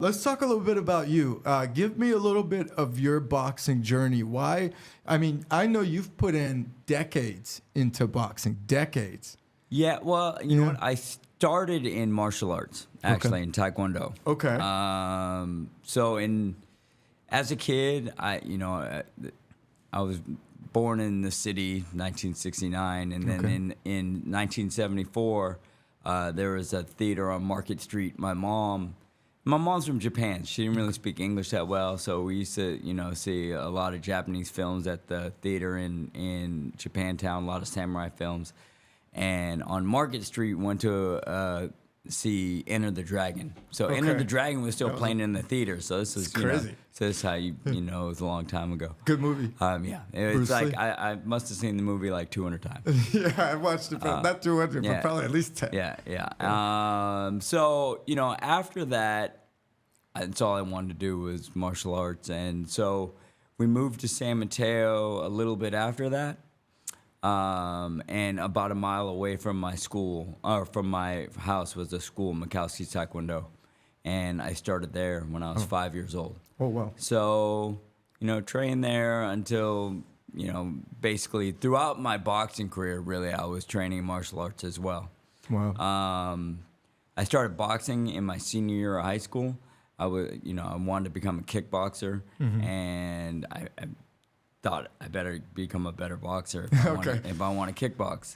Let's talk a little bit about you. Give me a little bit of your boxing journey. Why? I mean, I know you've put in decades into boxing, decades. Yeah, well, you know what? I started in martial arts, actually, in Taekwondo. Okay. As a kid, I was born in the city, 1969, and then in 1974, there was a theater on Market Street. My mom's from Japan. She didn't really speak English that well, so we used to, see a lot of Japanese films at the theater in Japantown, a lot of samurai films. And on Market Street, went to see Enter the Dragon. So Enter the Dragon was still playing in the theater. So this is crazy. So this is how it was a long time ago. Good movie. Yeah, it's like I must have seen the movie like 200 times. Yeah, I watched it, not 200, but probably at least 10. Yeah. So after that, that's all I wanted to do was martial arts, and so we moved to San Mateo a little bit after that. And about a mile away from my school, or from my house, was a school, Mikowski's Taekwondo. And I started there when I was 5 years old. Oh, wow. So, trained there until, basically throughout my boxing career, really, I was training martial arts as well. Wow. I started boxing in my senior year of high school. I wanted to become a kickboxer, and I thought I better become a better boxer if I want to kickbox.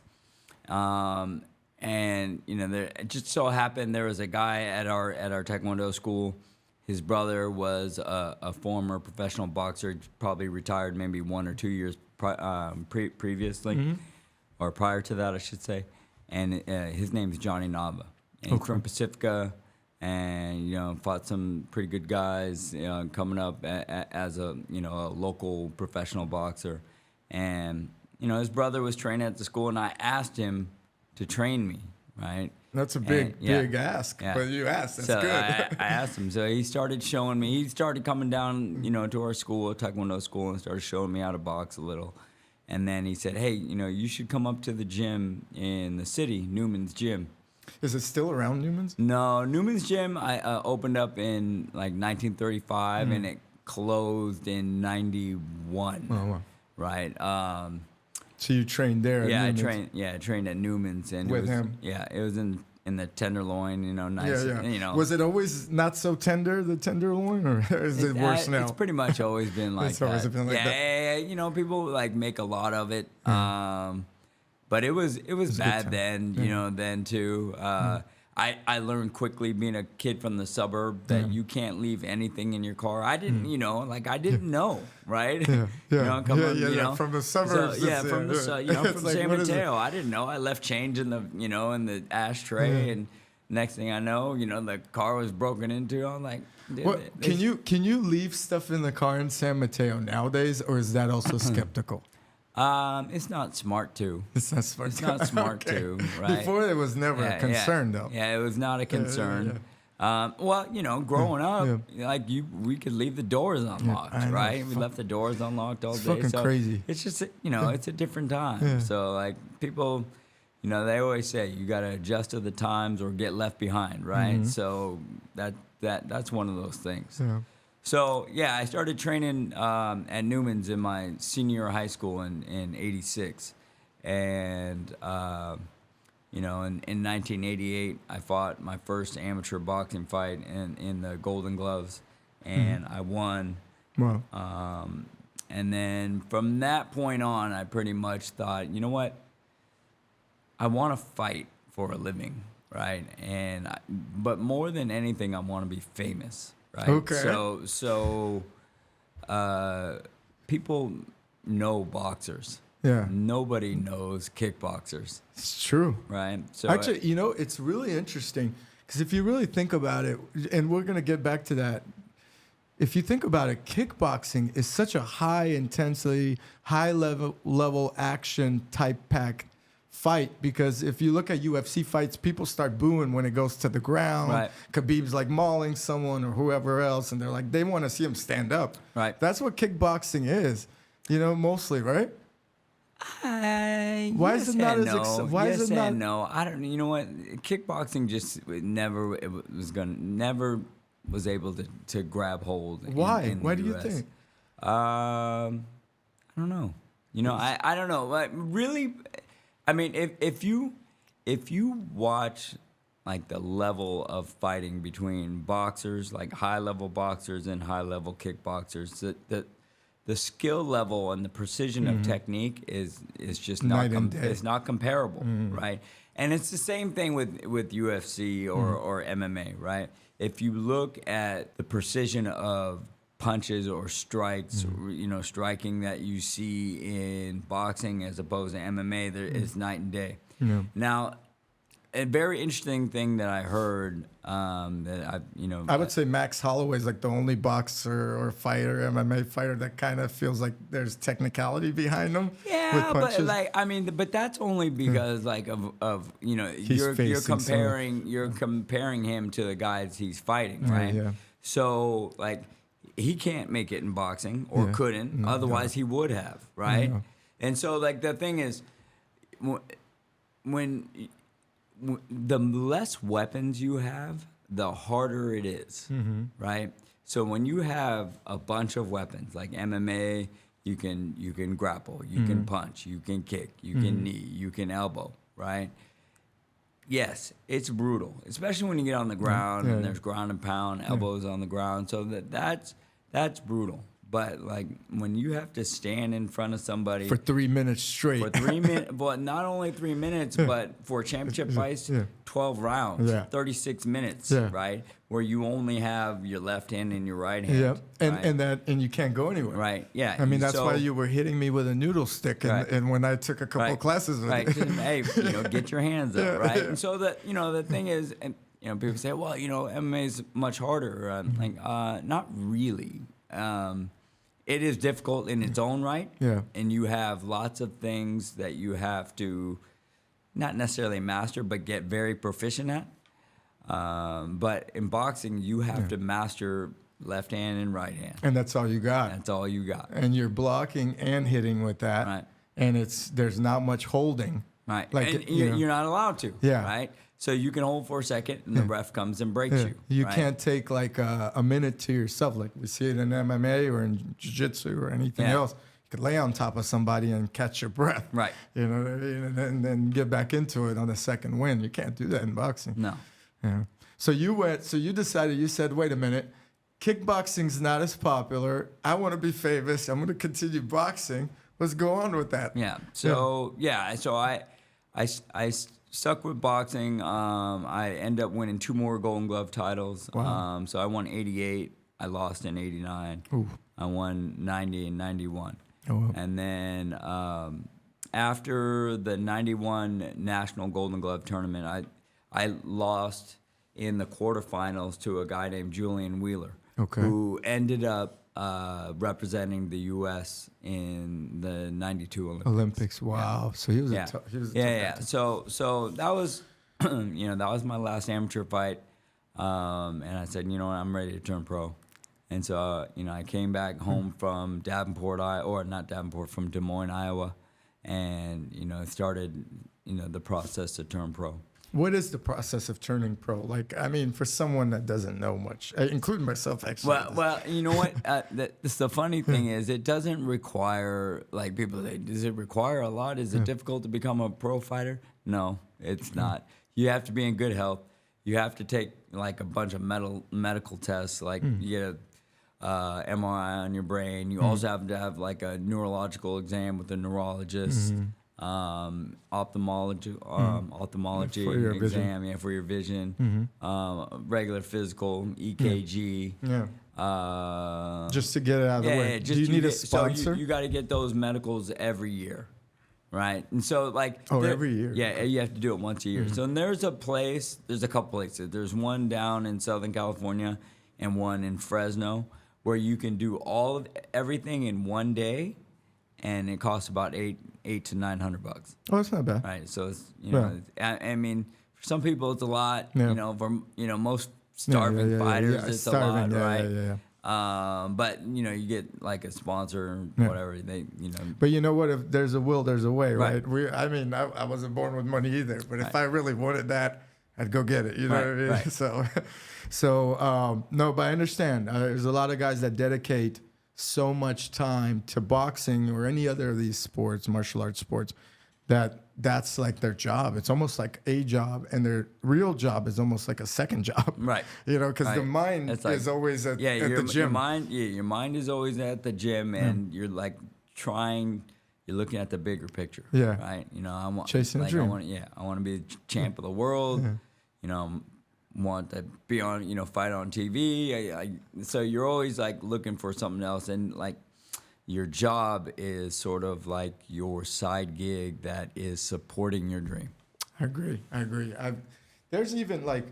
It just so happened there was a guy at our Taekwondo school. His brother was a former professional boxer, probably retired maybe 1 or 2 years previously, or prior to that, I should say. And his name is Johnny Nava. And he's from Pacifica. And fought some pretty good guys coming up as a local professional boxer, and his brother was training at the school, and I asked him to train me. Right, that's a big ask, but you asked. That's good. I asked him, so he started showing me. He started coming down, to our school, Taekwondo school, and started showing me how to box a little. And then he said, "Hey, you should come up to the gym in the city, Newman's Gym." Is it still around Newman's? No, Newman's Gym I opened up in like 1935, and it closed in 91. Oh, wow. Right. So you trained there? Yeah, I trained at Newman's, and with him. Yeah, it was in the tenderloin. Nice. Yeah. Was it always not so tender, the tenderloin, or is it worse now? It's pretty much always been like that. Always been like that. Yeah. People like make a lot of it. But it was bad then, then too. I learned quickly being a kid from the suburb that you can't leave anything in your car. I didn't, I didn't know, right? Yeah. From the suburbs. So, from San Mateo. I didn't know. I left change in the, in the ashtray, and next thing I know, the car was broken into. I'm like, can you leave stuff in the car in San Mateo nowadays, or is that also skeptical? It's not smart to. It's not smart. It's not smart to, right? Before it was never a concern, though. Yeah, it was not a concern. Growing up, we could leave the doors unlocked, right? We left the doors unlocked all day. It's fucking crazy. It's just, it's a different time. Yeah. So, people, they always say you got to adjust to the times or get left behind, right? So that's one of those things. Yeah. So, I started training at Newman's in my senior year of high school in 86. And, in 1988, I fought my first amateur boxing fight in the Golden Gloves, and I won. Wow. And then from that point on, I pretty much thought, you know what? I want to fight for a living, right? But more than anything, I want to be famous. Right. Okay. So, people know boxers. Yeah. Nobody knows kickboxers. It's true. Right. So actually, it's really interesting because if you really think about it, and we're gonna get back to that. If you think about it, kickboxing is such a high intensity, high level action type pack fight, because if you look at UFC fights, people start booing when it goes to the ground. Right. Khabib's like mauling someone or whoever else, and they're like, they want to see him stand up. Right. That's what kickboxing is, mostly, right? Why is it not as why is it not? No, I don't. You know what? Kickboxing just never was able to grab hold. Why? In Why the do you US. think? I don't know. I don't know. Like, really, I mean, if you watch like the level of fighting between boxers, like high level boxers and high level kickboxers, the skill level and the precision of technique is just not it's not comparable, right? And it's the same thing with UFC or MMA, right? If you look at the precision of punches or strikes, striking that you see in boxing as opposed to MMA, it's night and day. Yeah. Now, a very interesting thing that I heard that I would say Max Holloway is like the only boxer or fighter, MMA fighter, that kind of feels like there's technicality behind him. Yeah, but like, I mean, but that's only because like of you're comparing him to the guys he's fighting, right? Yeah. So like, he can't make it in boxing or couldn't, otherwise he would have, right? Yeah. And so like the thing is, when the less weapons you have, the harder it is, right? So when you have a bunch of weapons, like MMA, you can grapple, you can punch, you can kick, you can knee, you can elbow, right? Yes, it's brutal, especially when you get on the ground and there's ground and pound, elbows on the ground. So that's brutal. But like when you have to stand in front of somebody for 3 minutes straight, for 3 minutes, but not only 3 minutes, but for championship fights, 12 rounds, 36 minutes, right? Where you only have your left hand and your right hand. Yeah, and you can't go anywhere. Right. Yeah. I mean, that's why you were hitting me with a noodle stick, and when I took a couple classes with you. Hey, get your hands up, right? And so the thing is, and people say, well, MMA is much harder. Not really. It is difficult in its own right, and you have lots of things that you have to not necessarily master, but get very proficient at. But in boxing, you have to master left hand and right hand. And that's all you got. That's all you got. And you're blocking and hitting with that. Right. And there's not much holding. Right. Like, and you're not allowed to. Yeah. Right. So you can hold for a second, and the ref comes and breaks you. You can't take like a minute to yourself, like we see it in MMA or in jiu-jitsu or anything else. You could lay on top of somebody and catch your breath. Right. You know what I mean? And then get back into it on the second win. You can't do that in boxing. No. Yeah. So you decided, you said, wait a minute, kickboxing's not as popular. I want to be famous. I'm going to continue boxing. Let's go on with that. Yeah. So I stuck with boxing. I ended up winning 2 more Golden Glove titles. Wow. So I won 88. I lost in 89. Ooh. I won 90 and 91. Oh, wow. And then after the 91 National Golden Glove tournament, I lost in the quarterfinals to a guy named Julian Wheeler, who ended up representing the U.S. in the 92 Olympics. Wow. So he was a tough guy. So that was, that was my last amateur fight. And I said, I'm ready to turn pro. And so, I came back home from from Des Moines, Iowa, and, started, the process to turn pro. What is the process of turning pro? Like, I mean, for someone that doesn't know much, including myself, actually. Well, you know what? The funny thing is, it doesn't require, like people say, does it require a lot? Is it difficult to become a pro fighter? No, it's not. You have to be in good health. You have to take like a bunch of medical tests, like you get a MRI on your brain. You also have to have like a neurological exam with a neurologist. Ophthalmology for your exam, vision. For your vision, regular physical, EKG. Just to get it out of the way. Do you need a sponsor? So you got to get those medicals every year, right? And so every year. Yeah, you have to do it once a year. So there's a couple places. There's one down in Southern California and one in Fresno where you can do everything in one day, and it costs about $800 to $900. Oh, that's not bad. Right. So it's I mean, for some people it's a lot. Yeah. For most starving fighters it's a lot, right? Yeah. But you get like a sponsor or whatever. They But you know what? If there's a will, there's a way, right? I wasn't born with money either. But if I really wanted that, I'd go get it. You know Right, what I mean? right. No, but I understand. There's a lot of guys that dedicate so much time to boxing or any other of these sports, martial arts sports, that's like their job. It's almost like a job, and their real job is almost like a second job. Right. You know, because the Right. mind It's like- is always at the Your gym. mind is always at the gym, and you're like you're looking at the bigger picture. Yeah. Right. You know, I want Chasing a like, dream. I want to be the champ of the world. You know, want to be on, fight on TV. So you're always like looking for something else, and like your job is sort of like your side gig that is supporting your dream. I agree. There's even like